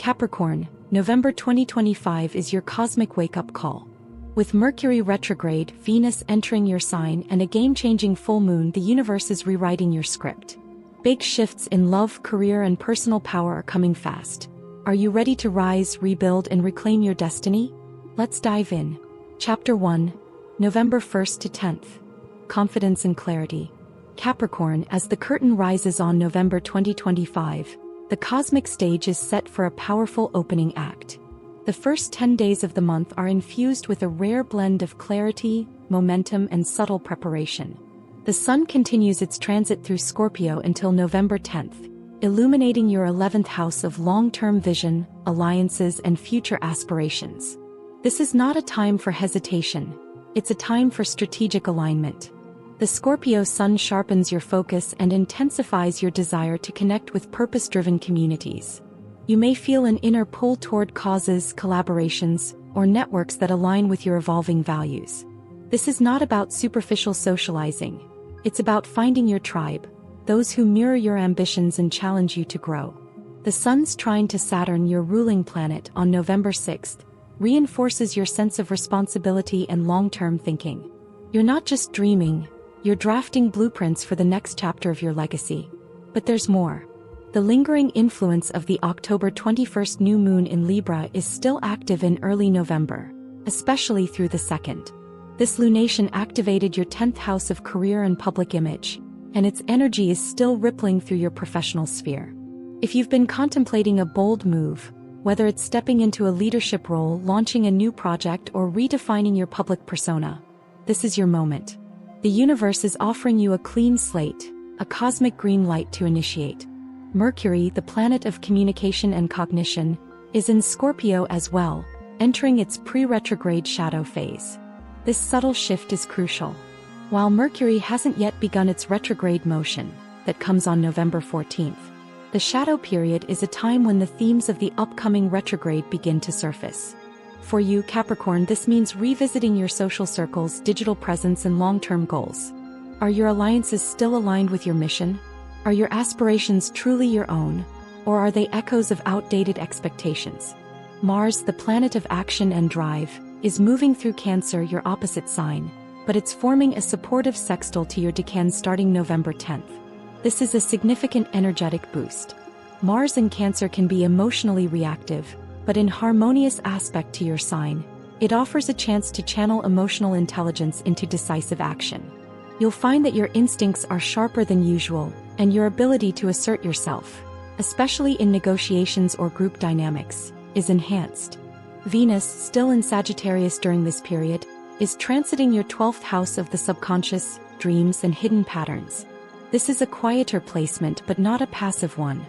Capricorn, November 2025 is your cosmic wake-up call. With Mercury retrograde, Venus entering your sign, and a game-changing full moon, the universe is rewriting your script. Big shifts in love, career, and personal power are coming fast. Are you ready to rise, rebuild, and reclaim your destiny? Let's dive in. Chapter 1, November 1st to 10th. Confidence and clarity. Capricorn, as the curtain rises on November 2025, the cosmic stage is set for a powerful opening act. The first 10 days of the month are infused with a rare blend of clarity, momentum, and subtle preparation. The Sun continues its transit through Scorpio until November 10th, illuminating your 11th house of long-term vision, alliances, and future aspirations. This is not a time for hesitation. It's a time for strategic alignment. The Scorpio Sun sharpens your focus and intensifies your desire to connect with purpose-driven communities. You may feel an inner pull toward causes, collaborations, or networks that align with your evolving values. This is not about superficial socializing. It's about finding your tribe, those who mirror your ambitions and challenge you to grow. The Sun's trine to Saturn, your ruling planet, on November 6th, reinforces your sense of responsibility and long-term thinking. You're not just dreaming, you're drafting blueprints for the next chapter of your legacy. But there's more. The lingering influence of the October 21st new moon in Libra is still active in early November, especially through the 2nd. This lunation activated your 10th house of career and public image, and its energy is still rippling through your professional sphere. If you've been contemplating a bold move, whether it's stepping into a leadership role, launching a new project, or redefining your public persona, this is your moment. The universe is offering you a clean slate, a cosmic green light to initiate. Mercury, the planet of communication and cognition, is in Scorpio as well, entering its pre-retrograde shadow phase. This subtle shift is crucial. While Mercury hasn't yet begun its retrograde motion, that comes on November 14th, the shadow period is a time when the themes of the upcoming retrograde begin to surface. For you, Capricorn, this means revisiting your social circles, digital presence, and long-term goals. Are your alliances still aligned with your mission? Are your aspirations truly your own, or are they echoes of outdated expectations? Mars, the planet of action and drive, is moving through Cancer, your opposite sign, but it's forming a supportive sextile to your decan starting November 10th. This is a significant energetic boost. Mars in Cancer can be emotionally reactive, but in harmonious aspect to your sign, it offers a chance to channel emotional intelligence into decisive action. You'll find that your instincts are sharper than usual, and your ability to assert yourself, especially in negotiations or group dynamics, is enhanced. Venus, still in Sagittarius during this period, is transiting your 12th house of the subconscious, dreams, and hidden patterns. This is a quieter placement but not a passive one.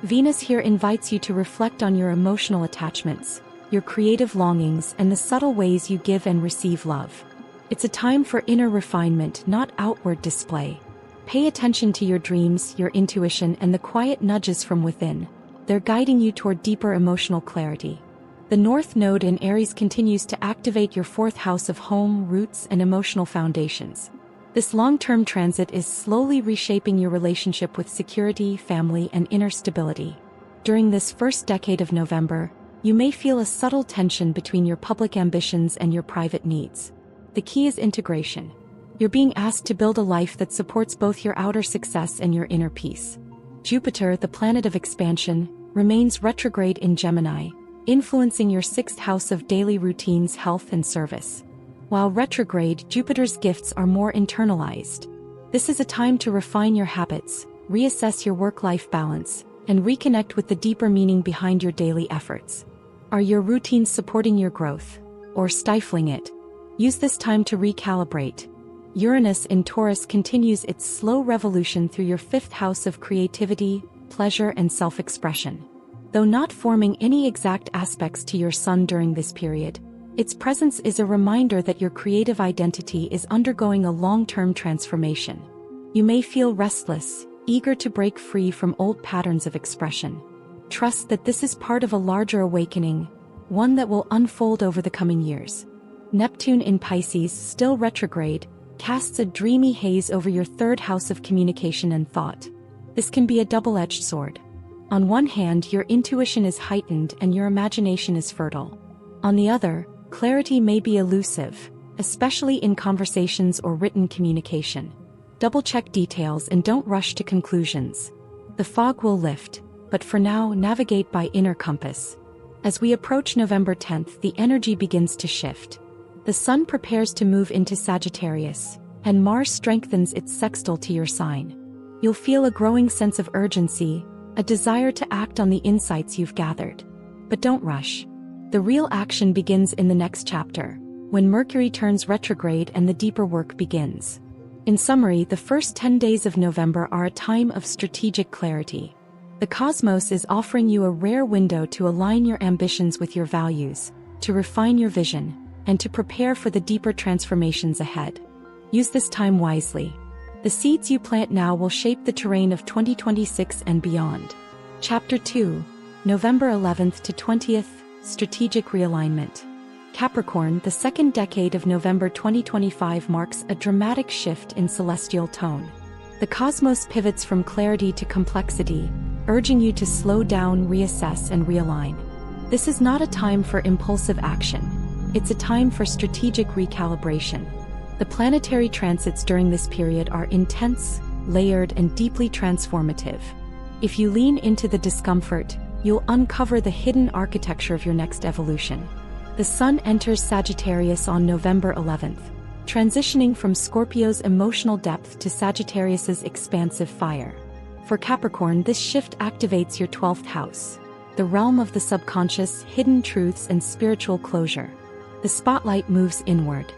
Venus here invites you to reflect on your emotional attachments, your creative longings, and the subtle ways you give and receive love. It's a time for inner refinement, not outward display. Pay attention to your dreams, your intuition, and the quiet nudges from within. They're guiding you toward deeper emotional clarity. The North Node in Aries continues to activate your 4th house of home, roots, and emotional foundations. This long-term transit is slowly reshaping your relationship with security, family, and inner stability. During this first decade of November, you may feel a subtle tension between your public ambitions and your private needs. The key is integration. You're being asked to build a life that supports both your outer success and your inner peace. Jupiter, the planet of expansion, remains retrograde in Gemini, influencing your 6th house of daily routines, health, and service. While retrograde, Jupiter's gifts are more internalized. This is a time to refine your habits, reassess your work-life balance, and reconnect with the deeper meaning behind your daily efforts. Are your routines supporting your growth, or stifling it? Use this time to recalibrate. Uranus in Taurus continues its slow revolution through your 5th house of creativity, pleasure, and self-expression. Though not forming any exact aspects to your Sun during this period, its presence is a reminder that your creative identity is undergoing a long-term transformation. You may feel restless, eager to break free from old patterns of expression. Trust that this is part of a larger awakening, one that will unfold over the coming years. Neptune in Pisces, still retrograde, casts a dreamy haze over your 3rd house of communication and thought. This can be a double-edged sword. On one hand, your intuition is heightened and your imagination is fertile. On the other, clarity may be elusive, especially in conversations or written communication. Double-check details and don't rush to conclusions. The fog will lift, but for now, navigate by inner compass. As we approach November 10th, the energy begins to shift. The Sun prepares to move into Sagittarius, and Mars strengthens its sextile to your sign. You'll feel a growing sense of urgency, a desire to act on the insights you've gathered. But don't rush. The real action begins in the next chapter, when Mercury turns retrograde and the deeper work begins. In summary, the first 10 days of November are a time of strategic clarity. The cosmos is offering you a rare window to align your ambitions with your values, to refine your vision, and to prepare for the deeper transformations ahead. Use this time wisely. The seeds you plant now will shape the terrain of 2026 and beyond. Chapter 2, November 11th to 20th, Strategic Realignment. Capricorn, the second decade of November 2025 marks a dramatic shift in celestial tone. The cosmos pivots from clarity to complexity, urging you to slow down, reassess, and realign. This is not a time for impulsive action. It's a time for strategic recalibration. The planetary transits during this period are intense, layered, and deeply transformative. If you lean into the discomfort, you'll uncover the hidden architecture of your next evolution. The Sun enters Sagittarius on November 11th, transitioning from Scorpio's emotional depth to Sagittarius's expansive fire. For Capricorn, this shift activates your 12th house, the realm of the subconscious, hidden truths, and spiritual closure. The spotlight moves inward.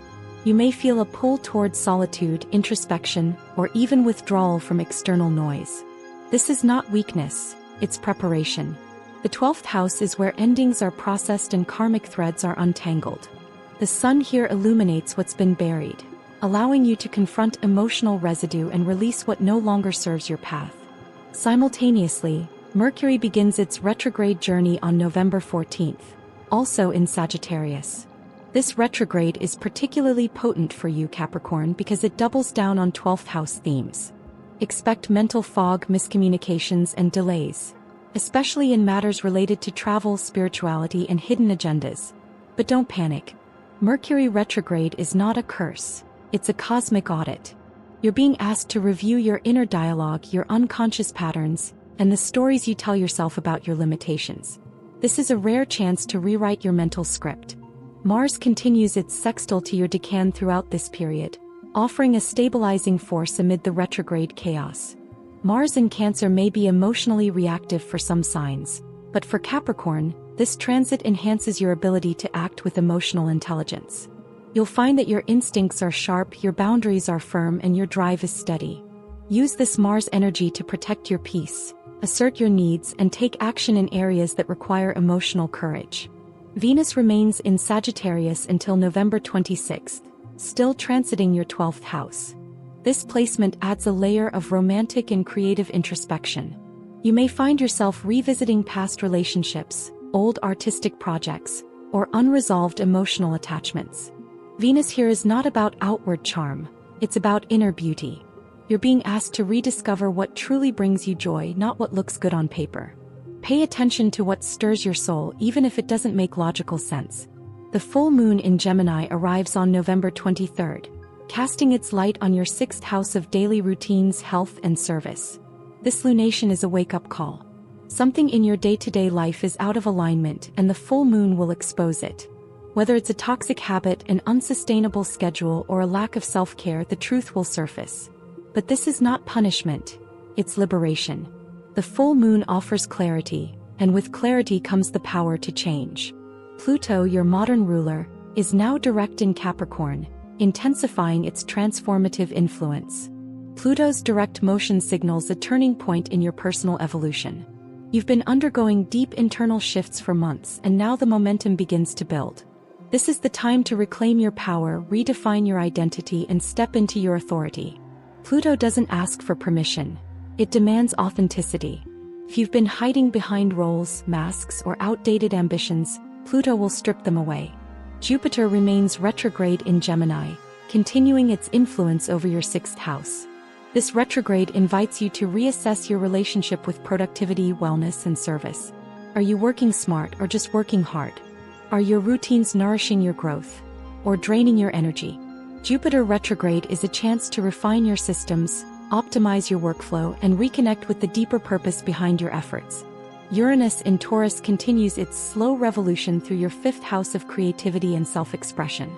You may feel a pull towards solitude, introspection, or even withdrawal from external noise. This is not weakness, it's preparation. The 12th house is where endings are processed and karmic threads are untangled. The Sun here illuminates what's been buried, allowing you to confront emotional residue and release what no longer serves your path. Simultaneously, Mercury begins its retrograde journey on November 14th, also in Sagittarius. This retrograde is particularly potent for you, Capricorn, because it doubles down on 12th house themes. Expect mental fog, miscommunications, and delays, especially in matters related to travel, spirituality, and hidden agendas. But don't panic. Mercury retrograde is not a curse, it's a cosmic audit. You're being asked to review your inner dialogue, your unconscious patterns, and the stories you tell yourself about your limitations. This is a rare chance to rewrite your mental script. Mars continues its sextile to your decan throughout this period, offering a stabilizing force amid the retrograde chaos. Mars in Cancer may be emotionally reactive for some signs, but for Capricorn, this transit enhances your ability to act with emotional intelligence. You'll find that your instincts are sharp, your boundaries are firm, and your drive is steady. Use this Mars energy to protect your peace, assert your needs, and take action in areas that require emotional courage. Venus remains in Sagittarius until November 26th, still transiting your 12th house. This placement adds a layer of romantic and creative introspection. You may find yourself revisiting past relationships, old artistic projects, or unresolved emotional attachments. Venus here is not about outward charm, it's about inner beauty. You're being asked to rediscover what truly brings you joy, not what looks good on paper. Pay attention to what stirs your soul, even if it doesn't make logical sense. The full moon in Gemini arrives on November 23rd, casting its light on your 6th house of daily routines, health, and service. This lunation is a wake-up call. Something in your day-to-day life is out of alignment, and the full moon will expose it. Whether it's a toxic habit, an unsustainable schedule, or a lack of self-care, the truth will surface. But this is not punishment, it's liberation. The full moon offers clarity, and with clarity comes the power to change. Pluto, your modern ruler, is now direct in Capricorn, intensifying its transformative influence. Pluto's direct motion signals a turning point in your personal evolution. You've been undergoing deep internal shifts for months, and now the momentum begins to build. This is the time to reclaim your power, redefine your identity, and step into your authority. Pluto doesn't ask for permission. It demands authenticity. If you've been hiding behind roles, masks, or outdated ambitions, Pluto will strip them away. Jupiter remains retrograde in Gemini, continuing its influence over your 6th house. This retrograde invites you to reassess your relationship with productivity, wellness, and service. Are you working smart or just working hard? Are your routines nourishing your growth or draining your energy? Jupiter retrograde is a chance to refine your systems, optimize your workflow, and reconnect with the deeper purpose behind your efforts. Uranus in Taurus continues its slow revolution through your fifth house of creativity and self-expression.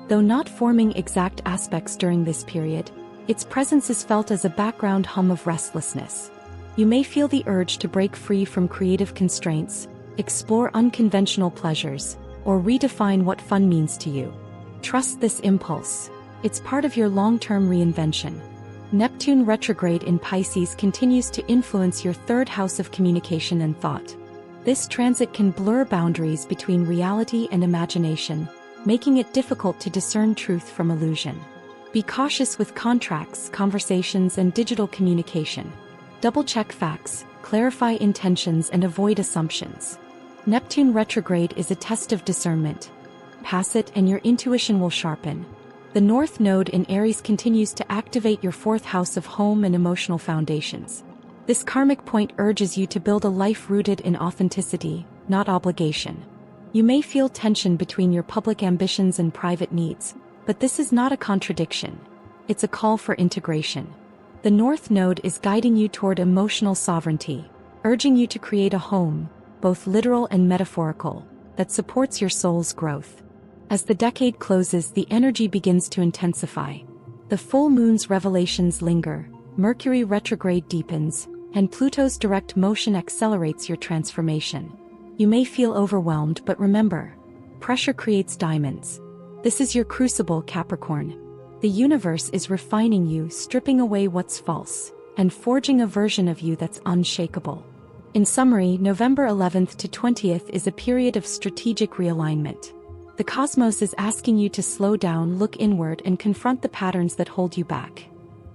Though not forming exact aspects during this period, its presence is felt as a background hum of restlessness. You may feel the urge to break free from creative constraints, explore unconventional pleasures, or redefine what fun means to you. Trust this impulse. It's part of your long-term reinvention. Neptune retrograde in Pisces continues to influence your third house of communication and thought. This transit can blur boundaries between reality and imagination, making it difficult to discern truth from illusion. Be cautious with contracts, conversations, and digital communication. Double-check facts, clarify intentions, and avoid assumptions. Neptune retrograde is a test of discernment. Pass it and your intuition will sharpen. The North Node in Aries continues to activate your fourth house of home and emotional foundations. This karmic point urges you to build a life rooted in authenticity, not obligation. You may feel tension between your public ambitions and private needs, but this is not a contradiction. It's a call for integration. The North Node is guiding you toward emotional sovereignty, urging you to create a home, both literal and metaphorical, that supports your soul's growth. As the decade closes, the energy begins to intensify. The full moon's revelations linger, Mercury retrograde deepens, and Pluto's direct motion accelerates your transformation. You may feel overwhelmed, but remember, pressure creates diamonds. This is your crucible, Capricorn. The universe is refining you, stripping away what's false, and forging a version of you that's unshakable. In summary, November 11th to 20th is a period of strategic realignment. The cosmos is asking you to slow down, look inward, and confront the patterns that hold you back.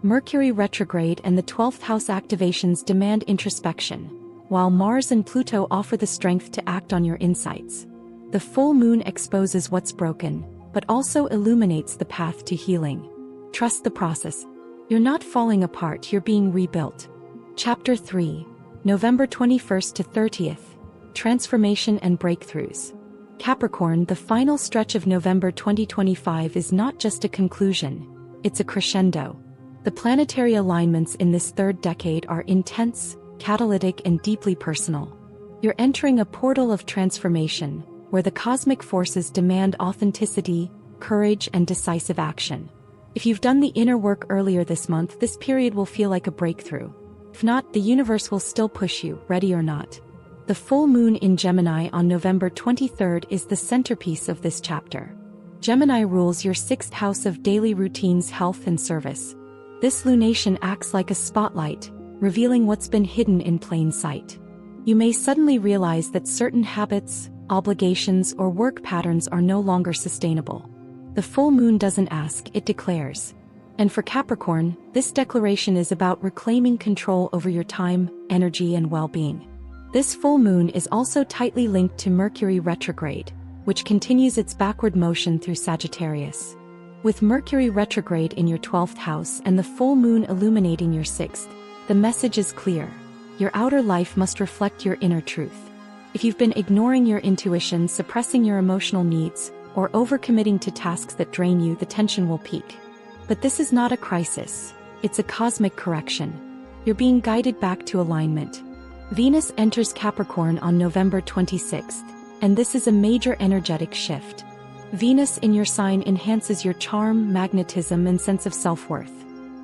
Mercury retrograde and the 12th house activations demand introspection, while Mars and Pluto offer the strength to act on your insights. The full moon exposes what's broken, but also illuminates the path to healing. Trust the process. You're not falling apart, you're being rebuilt. Chapter 3, November 21st to 30th, Transformation and Breakthroughs. Capricorn, the final stretch of November 2025 is not just a conclusion, it's a crescendo. The planetary alignments in this third decade are intense, catalytic, and deeply personal. You're entering a portal of transformation, where the cosmic forces demand authenticity, courage, and decisive action. If you've done the inner work earlier this month, this period will feel like a breakthrough. If not, the universe will still push you, ready or not. The full moon in Gemini on November 23rd is the centerpiece of this chapter. Gemini rules your sixth house of daily routines, health, and service. This lunation acts like a spotlight, revealing what's been hidden in plain sight. You may suddenly realize that certain habits, obligations, or work patterns are no longer sustainable. The full moon doesn't ask, it declares. And for Capricorn, this declaration is about reclaiming control over your time, energy, and well-being. This full moon is also tightly linked to Mercury retrograde, which continues its backward motion through Sagittarius. With Mercury retrograde in your 12th house and the full moon illuminating your 6th, the message is clear. Your outer life must reflect your inner truth. If you've been ignoring your intuition, suppressing your emotional needs, or overcommitting to tasks that drain you, the tension will peak. But this is not a crisis, it's a cosmic correction. You're being guided back to alignment. Venus enters Capricorn on November 26th, and this is a major energetic shift. Venus in your sign enhances your charm, magnetism, and sense of self-worth.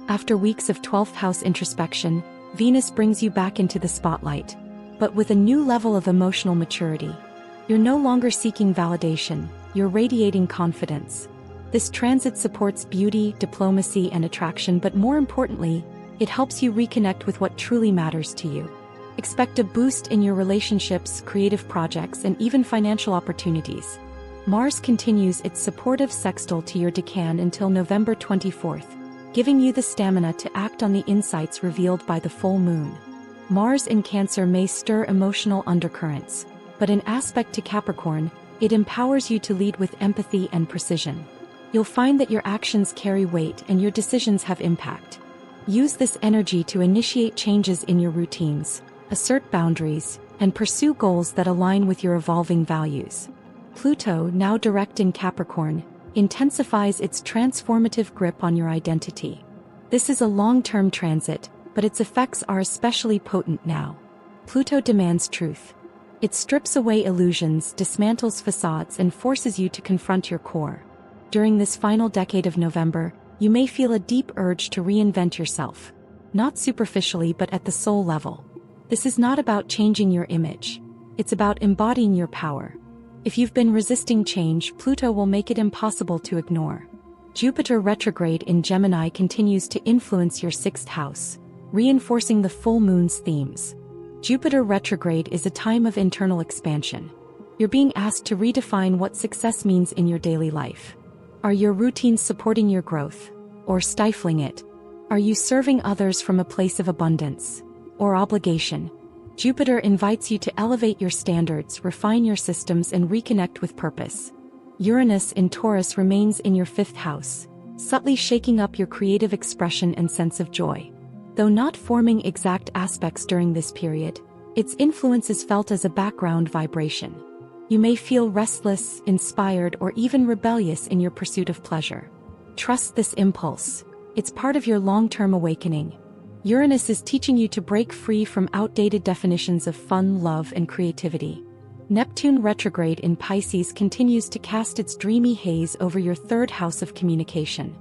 After weeks of 12th house introspection, Venus brings you back into the spotlight, but with a new level of emotional maturity. You're no longer seeking validation, you're radiating confidence. This transit supports beauty, diplomacy, and attraction, but more importantly, it helps you reconnect with what truly matters to you. Expect a boost in your relationships, creative projects, and even financial opportunities. Mars continues its supportive sextile to your decan until November 24th, giving you the stamina to act on the insights revealed by the full moon. Mars in Cancer may stir emotional undercurrents, but in aspect to Capricorn, it empowers you to lead with empathy and precision. You'll find that your actions carry weight and your decisions have impact. Use this energy to initiate changes in your routines, assert boundaries, and pursue goals that align with your evolving values. Pluto, now direct in Capricorn, intensifies its transformative grip on your identity. This is a long-term transit, but its effects are especially potent now. Pluto demands truth. It strips away illusions, dismantles facades, and forces you to confront your core. During this final decade of November, you may feel a deep urge to reinvent yourself. Not superficially, but at the soul level. This is not about changing your image. It's about embodying your power. If you've been resisting change, Pluto will make it impossible to ignore. Jupiter retrograde in Gemini continues to influence your 6th house, reinforcing the full moon's themes. Jupiter retrograde is a time of internal expansion. You're being asked to redefine what success means in your daily life. Are your routines supporting your growth, or stifling it? Are you serving others from a place of abundance, or obligation? Jupiter invites you to elevate your standards, refine your systems, and reconnect with purpose. Uranus in Taurus remains in your 5th house, subtly shaking up your creative expression and sense of joy. Though not forming exact aspects during this period, its influence is felt as a background vibration. You may feel restless, inspired, or even rebellious in your pursuit of pleasure. Trust this impulse. It's part of your long-term awakening. Uranus is teaching you to break free from outdated definitions of fun, love, and creativity. Neptune retrograde in Pisces continues to cast its dreamy haze over your 3rd house of communication.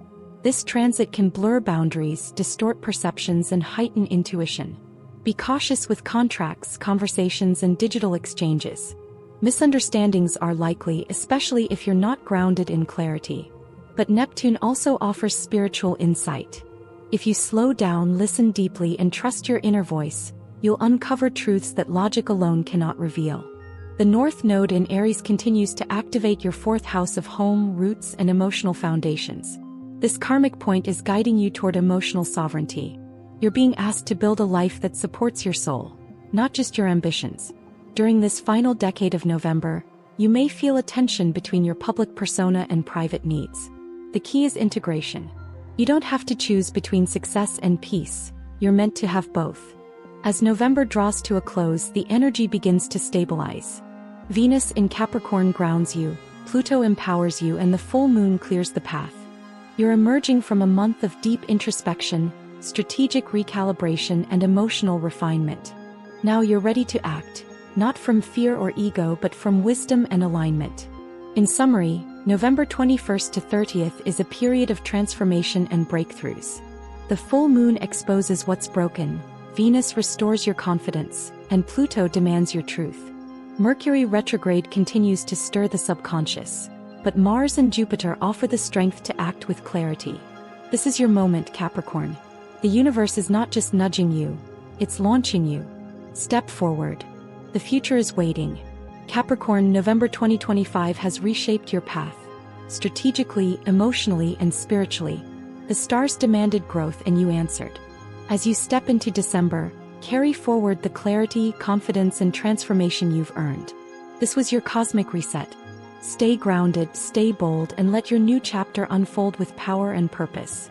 This transit can blur boundaries, distort perceptions, and heighten intuition. Be cautious with contracts, conversations, and digital exchanges. Misunderstandings are likely, especially if you're not grounded in clarity. But Neptune also offers spiritual insight. If you slow down, listen deeply, and trust your inner voice, you'll uncover truths that logic alone cannot reveal. The North Node in Aries continues to activate your 4th house of home, roots, and emotional foundations. This karmic point is guiding you toward emotional sovereignty. You're being asked to build a life that supports your soul, not just your ambitions. During this final decade of November, you may feel a tension between your public persona and private needs. The key is integration. You don't have to choose between success and peace, you're meant to have both. As November draws to a close, the energy begins to stabilize. Venus in Capricorn grounds you, Pluto empowers you, and the full moon clears the path. You're emerging from a month of deep introspection, strategic recalibration, and emotional refinement. Now you're ready to act, not from fear or ego, but from wisdom and alignment. In summary, November 21st to 30th is a period of transformation and breakthroughs. The full moon exposes what's broken, Venus restores your confidence, and Pluto demands your truth. Mercury retrograde continues to stir the subconscious, but Mars and Jupiter offer the strength to act with clarity. This is your moment, Capricorn. The universe is not just nudging you, it's launching you. Step forward. The future is waiting. Capricorn, November 2025 has reshaped your path. Strategically, emotionally, and spiritually, the stars demanded growth and you answered. As you step into December, carry forward the clarity, confidence, and transformation you've earned. This was your cosmic reset. Stay grounded, stay bold, and let your new chapter unfold with power and purpose.